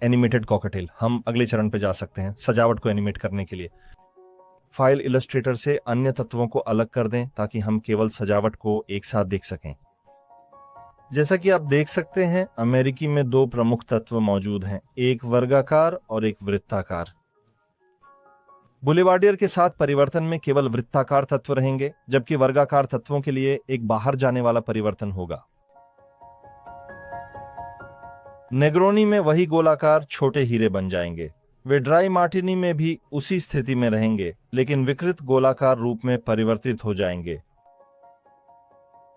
Animated cocktail. हम अगले चरण पे जा सकते हैं सजावट को एनिमेट करने के लिए। फाइल इलस्ट्रेटर से अन्य तत्वों को अलग कर दें ताकि हम केवल सजावट को एक साथ देख सकें। जैसा कि आप देख सकते हैं, अमेरिकी में दो प्रमुख तत्व मौजूद हैं, एक वर्गाकार और एक वृत्ताकार। बुलेवार्डियर के साथ परिवर्तन में केवल वृत्ताकार तत्व रहेंगे, जबकि वर्गाकार तत्वों के लिए एक बाहर जाने वाला परिवर्तन होगा। नेग्रोनी में वही गोलाकार छोटे हीरे बन जाएंगे। वे ड्राई मार्टिनी में भी उसी स्थिति में रहेंगे, लेकिन विकृत गोलाकार रूप में परिवर्तित हो जाएंगे।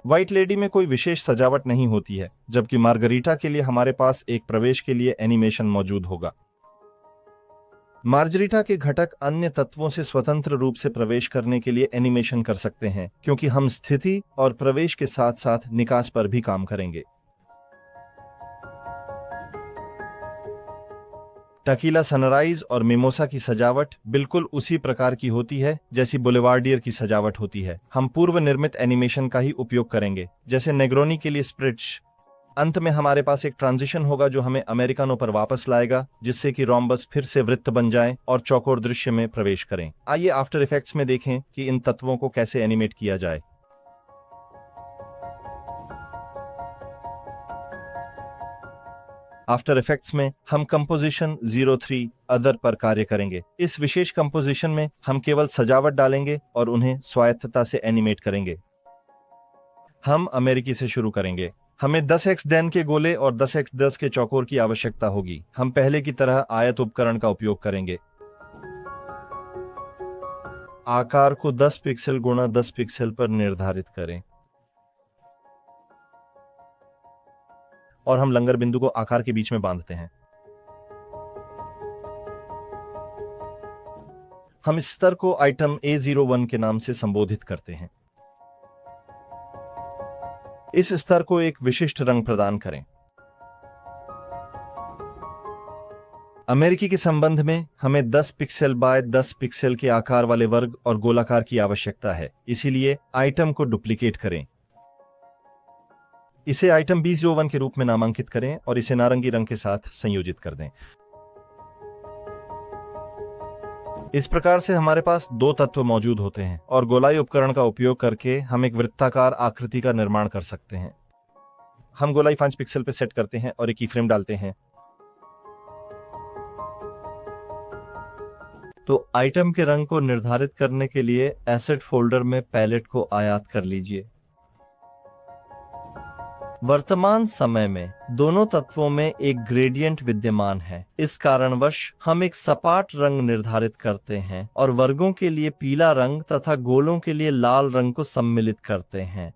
व्हाइट लेडी में कोई विशेष सजावट नहीं होती है, जबकि मार्गरीटा के लिए हमारे पास एक प्रवेश के लिए एनिमेशन मौजूद होगा। मार्गरीटा के घटक अन्य तत्वों से स्वतंत्र रूप से प्रवेश करने के लिए एनिमेशन कर सकते हैं, क्योंकि हम स्थिति और प्रवेश के साथ साथ निकास पर भी काम करेंगे। टकीला सनराइज और मिमोसा की सजावट बिल्कुल उसी प्रकार की होती है जैसी बुलेवार्डियर की सजावट होती है। हम पूर्व निर्मित एनिमेशन का ही उपयोग करेंगे, जैसे नेग्रोनी के लिए स्प्रिट्स। अंत में हमारे पास एक ट्रांजिशन होगा जो हमें अमेरिकानो पर वापस लाएगा, जिससे कि रोम्बस फिर से वृत्त बन जाए और चौकोर दृश्य में प्रवेश करें। आइए आफ्टर इफेक्ट्स में देखें कि इन तत्वों को कैसे एनिमेट किया जाए। आफ्टर इफेक्ट्स में हम कंपोजिशन 03 अदर पर कार्य करेंगे। इस विशेष कंपोजिशन में हम केवल सजावट डालेंगे और उन्हें स्वायत्तता से एनिमेट करेंगे। हम अमेरिकी से शुरू करेंगे। हमें 10x10 के गोले और 10x10 के चौकोर की आवश्यकता होगी। हम पहले की तरह आयत उपकरण का उपयोग करेंगे। आकार को 10 पिक्सल गुणा 10 पिक्सल पर निर्धारित करें और हम लंगर बिंदु को आकार के बीच में बांधते हैं। हम इस स्तर को आइटम A01 के नाम से संबोधित करते हैं। इस स्तर को एक विशिष्ट रंग प्रदान करें। अमेरिकी के संबंध में हमें 10 पिक्सल बाय 10 पिक्सल के आकार वाले वर्ग और गोलाकार की आवश्यकता है, इसीलिए आइटम को डुप्लीकेट करें। इसे आइटम B01 के रूप में नामांकित करें और इसे नारंगी रंग के साथ संयोजित कर दें। इस प्रकार से हमारे पास दो तत्व मौजूद होते हैं और गोलाई उपकरण का उपयोग करके हम एक वृत्ताकार आकृति का निर्माण कर सकते हैं। हम गोलाई 5 पिक्सल पे सेट करते हैं और एक कीफ्रेम डालते हैं। तो आइटम के रंग को निर्धारित करने के लिए एसेट फोल्डर में पैलेट को आयात कर लीजिए। वर्तमान समय में दोनों तत्वों में एक ग्रेडियंट विद्यमान है। इस कारणवश हम एक सपाट रंग निर्धारित करते हैं और वर्गों के लिए पीला रंग तथा गोलों के लिए लाल रंग को सम्मिलित करते हैं।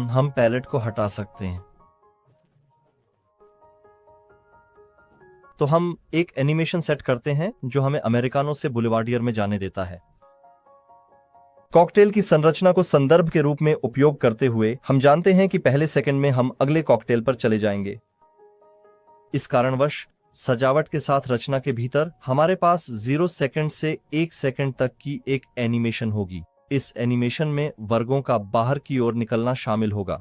हम पैलेट को हटा सकते हैं। तो हम एक एनिमेशन सेट करते हैं जो हमें अमेरिकानो से बुलेवार्डियर में जाने देता है। कॉकटेल की संरचना को संदर्भ के रूप में उपयोग करते हुए हम जानते हैं कि पहले सेकंड में हम अगले कॉकटेल पर चले जाएंगे। इस कारणवश सजावट के साथ रचना के भीतर हमारे पास 0 सेकंड से 1 सेकंड तक की एक एनिमेशन होगी। इस एनिमेशन में वर्गों का बाहर की ओर निकलना शामिल होगा।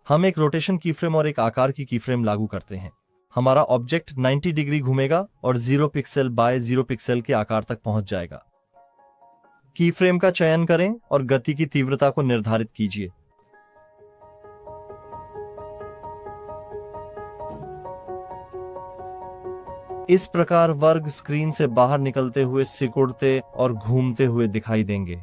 हम एक रोटेशन कीफ्रेम और एक आकार की कीफ्रेम लागू करते हैं। हमारा ऑब्जेक्ट 90 डिग्री घूमेगा और 0 पिक्सल बाय 0 पिक्सल के आकार तक पहुंच जाएगा। कीफ्रेम का चयन करें और गति की तीव्रता को निर्धारित कीजिए। इस प्रकार वर्ग स्क्रीन से बाहर निकलते हुए सिकुड़ते और घूमते हुए दिखाई देंगे।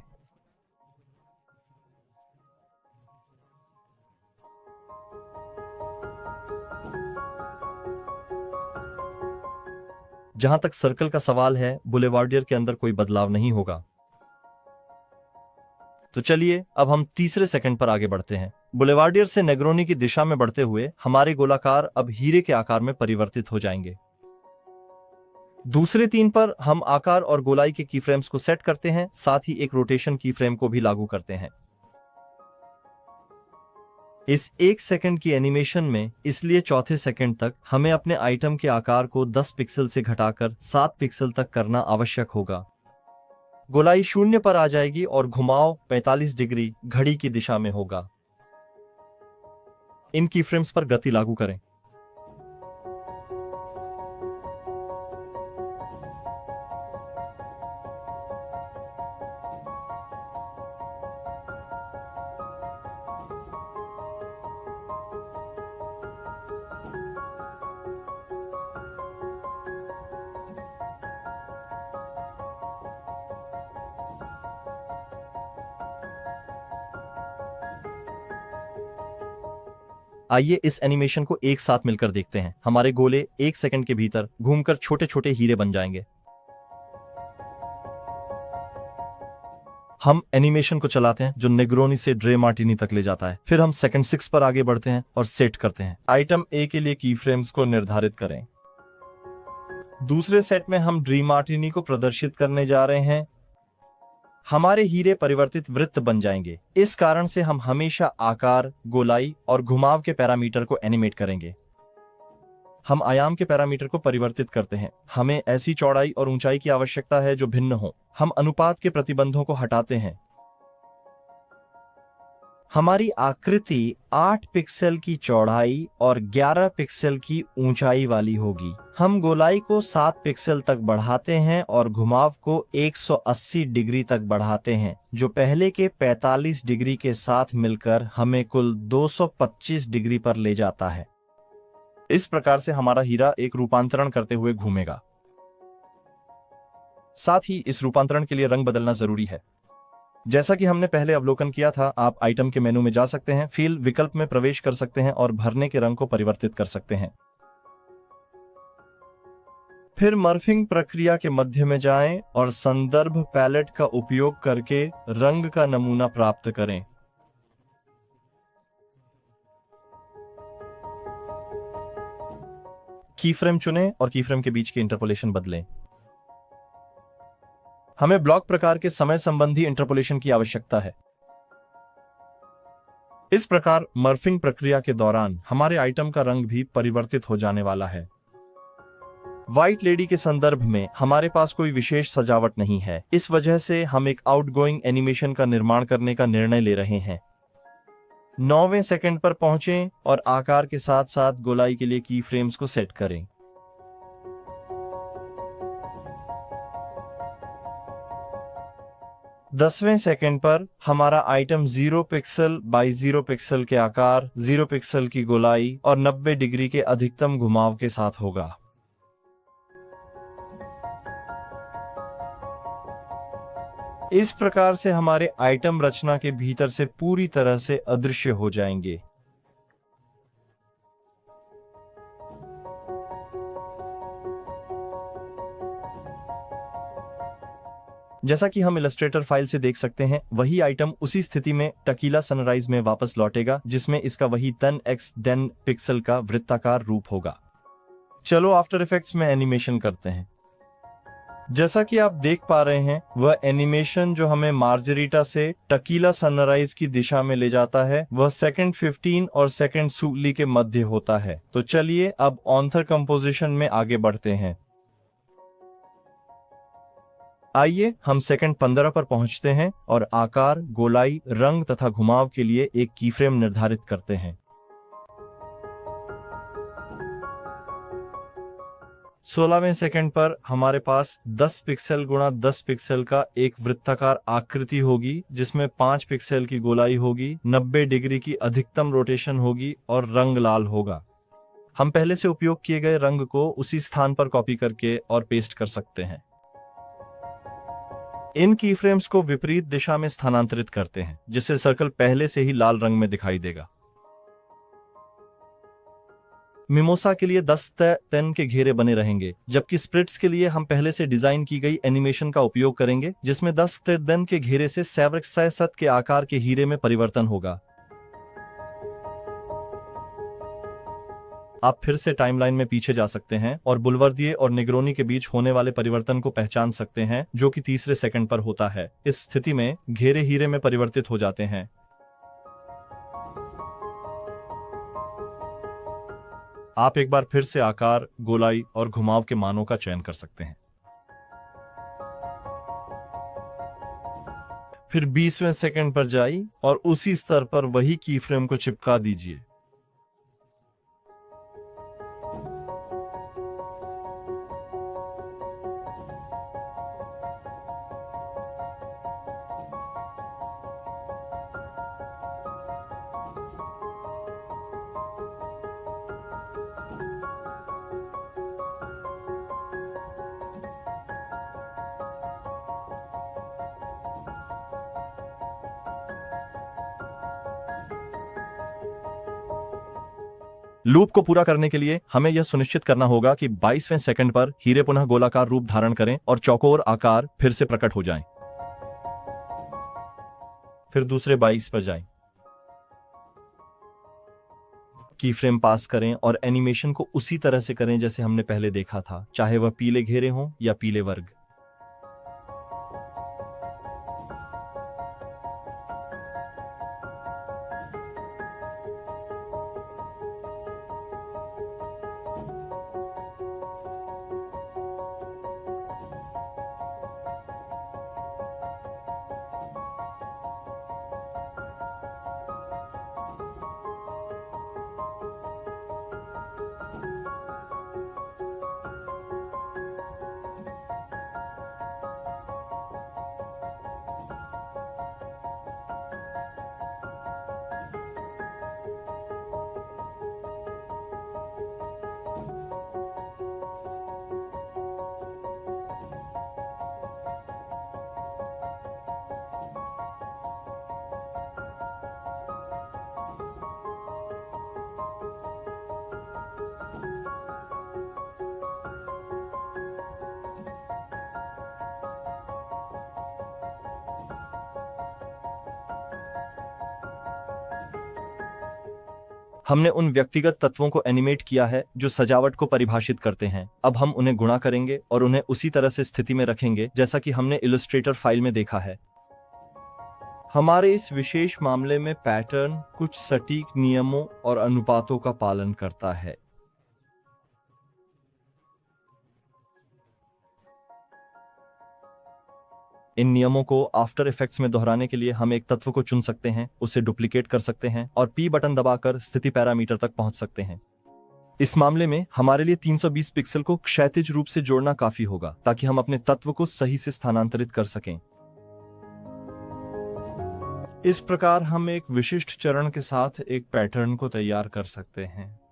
जहां तक सर्कल का सवाल है, बुलेवार्डियर के अंदर कोई बदलाव नहीं होगा। तो चलिए अब हम तीसरे सेकंड पर आगे बढ़ते हैं। बुलेवार्डियर से नेग्रोनी की दिशा में बढ़ते हुए हमारे गोलाकार अब हीरे के आकार में परिवर्तित हो जाएंगे। दूसरे 3 पर हम आकार और गोलाई के कीफ्रेम्स को सेट करते हैं, साथ ही एक रोटेशन कीफ्रेम को भी लागू करते हैं। इस 1 सेकंड की एनिमेशन में इसलिए चौथे सेकंड तक हमें अपने आइटम के आकार को 10 पिक्सल से घटाकर 7 पिक्सल तक करना आवश्यक होगा। गोलाई 0 पर आ जाएगी और घुमाव 45 डिग्री घड़ी की दिशा में होगा। इन की फ्रेम्स पर गति लागू करें। आइए इस एनिमेशन को एक साथ मिलकर देखते हैं। हमारे गोले 1 सेकंड के भीतर घूमकर छोटे छोटे हीरे बन जाएंगे। हम एनिमेशन को चलाते हैं जो नेग्रोनी से ड्रे मार्टिनी तक ले जाता है। फिर हम सेकंड 6 पर आगे बढ़ते हैं और सेट करते हैं। आइटम ए के लिए की फ्रेम्स को निर्धारित करें। दूसरे सेट में हम ड्री मार्टिनी को प्रदर्शित करने जा रहे हैं। हमारे हीरे परिवर्तित वृत्त बन जाएंगे। इस कारण से हम हमेशा आकार, गोलाई और घुमाव के पैरामीटर को एनिमेट करेंगे। हम आयाम के पैरामीटर को परिवर्तित करते हैं। हमें ऐसी चौड़ाई और ऊंचाई की आवश्यकता है जो भिन्न हो। हम अनुपात के प्रतिबंधों को हटाते हैं। हमारी आकृति 8 पिक्सल की चौड़ाई और 11 पिक्सल की ऊंचाई वाली होगी। हम गोलाई को 7 पिक्सल तक बढ़ाते हैं और घुमाव को 180 डिग्री तक बढ़ाते हैं, जो पहले के 45 डिग्री के साथ मिलकर हमें कुल 225 डिग्री पर ले जाता है। इस प्रकार से हमारा हीरा एक रूपांतरण करते हुए घूमेगा। साथ ही इस रूपांतरण के लिए रंग बदलना जरूरी है। जैसा कि हमने पहले अवलोकन किया था, आप आइटम के मेनू में जा सकते हैं, फिल विकल्प में प्रवेश कर सकते हैं और भरने के रंग को परिवर्तित कर सकते हैं। फिर मर्फिंग प्रक्रिया के मध्य में जाएं और संदर्भ पैलेट का उपयोग करके रंग का नमूना प्राप्त करें। कीफ्रेम चुनें और कीफ्रेम के बीच की इंटरपोलेशन बदलें। हमें ब्लॉक प्रकार के समय संबंधी इंटरपोलेशन की आवश्यकता है। इस प्रकार मर्फिंग प्रक्रिया के दौरान हमारे आइटम का रंग भी परिवर्तित हो जाने वाला है। व्हाइट लेडी के संदर्भ में हमारे पास कोई विशेष सजावट नहीं है। इस वजह से हम एक आउटगोइंग एनिमेशन का निर्माण करने का निर्णय ले रहे हैं। 9वें सेकंड पर पहुंचें और आकार के साथ साथ गोलाई के लिए की फ्रेम्स को सेट करें। दसवें सेकंड पर हमारा आइटम 0 पिक्सल बाई 0 पिक्सल के आकार, 0 पिक्सल की गोलाई और 90 डिग्री के अधिकतम घुमाव के साथ होगा। इस प्रकार से हमारे आइटम रचना के भीतर से पूरी तरह से अदृश्य हो जाएंगे। जैसा कि हम इलस्ट्रेटर फाइल से देख सकते हैं, वही आइटम उसी स्थिति में टकीला सनराइज में वापस लौटेगा, जिसमें इसका वही 10x10 पिक्सल का वृत्ताकार रूप होगा। चलो आफ्टर इफेक्ट्स में एनिमेशन करते हैं। जैसा कि आप देख पा रहे हैं, वह एनिमेशन जो हमें मार्जेरिटा से टकीला सनराइज की दिशा में ले जाता है, वह सेकंड 15 और सेकंड सूली के मध्य होता है। तो चलिए अब ऑन्थर कंपोजिशन में आगे बढ़ते हैं। आइए हम सेकंड 15 पर पहुंचते हैं और आकार, गोलाई, रंग तथा घुमाव के लिए एक कीफ्रेम निर्धारित करते हैं। 16वें सेकंड पर हमारे पास 10 पिक्सल गुणा 10 पिक्सल का एक वृत्ताकार आकृति होगी, जिसमें 5 पिक्सल की गोलाई होगी, 90 डिग्री की अधिकतम रोटेशन होगी और रंग लाल होगा। हम पहले से उपयोग किए गए रंग को उसी स्थान पर कॉपी करके और पेस्ट कर सकते हैं। इन कीफ्रेम्स को विपरीत दिशा में स्थानांतरित करते हैं, जिससे सर्कल पहले से ही लाल रंग में दिखाई देगा। मिमोसा के लिए 10x10 के घेरे बने रहेंगे, जबकि स्प्रिट्स के लिए हम पहले से डिजाइन की गई एनिमेशन का उपयोग करेंगे, जिसमें 10x10 के घेरे से सेवरक्सायसत के आकार के हीरे में परिवर्तन होगा। आप फिर से टाइमलाइन में पीछे जा सकते हैं और बुलवर्दिये और नेग्रोनी के बीच होने वाले परिवर्तन को पहचान सकते हैं, जो कि तीसरे सेकंड पर होता है। इस स्थिति में घेरे हीरे में परिवर्तित हो जाते हैं। आप एक बार फिर से आकार, गोलाई और घुमाव के मानों का चयन कर सकते हैं। फिर 20वें सेकंड पर जाइए और उसी स्तर पर वही कीफ्रेम को चिपका दीजिए। लूप को पूरा करने के लिए हमें यह सुनिश्चित करना होगा कि 22वें सेकंड पर हीरे पुनः गोलाकार रूप धारण करें और चौकोर आकार फिर से प्रकट हो जाएं। फिर दूसरे 22 पर जाएं। की फ्रेम पास करें और एनिमेशन को उसी तरह से करें जैसे हमने पहले देखा था, चाहे वह पीले घेरे हों या पीले वर्ग। हमने उन व्यक्तिगत तत्वों को एनिमेट किया है जो सजावट को परिभाषित करते हैं। अब हम उन्हें गुणा करेंगे और उन्हें उसी तरह से स्थिति में रखेंगे जैसा कि हमने इलस्ट्रेटर फाइल में देखा है। हमारे इस विशेष मामले में पैटर्न कुछ सटीक नियमों और अनुपातों का पालन करता है। इन नियमों को आफ्टर इफेक्ट्स में दोहराने के लिए हम एक तत्व को चुन सकते हैं, उसे डुप्लीकेट कर सकते हैं और P बटन दबाकर स्थिति पैरामीटर तक पहुंच सकते हैं। इस मामले में हमारे लिए 320 पिक्सल को क्षैतिज रूप से जोड़ना काफी होगा ताकि हम अपने तत्व को सही से स्थानांतरित कर सकें। इस प्रकार हम एक विशिष्ट चरण के साथ एक पैटर्न को तैयार कर सकते हैं।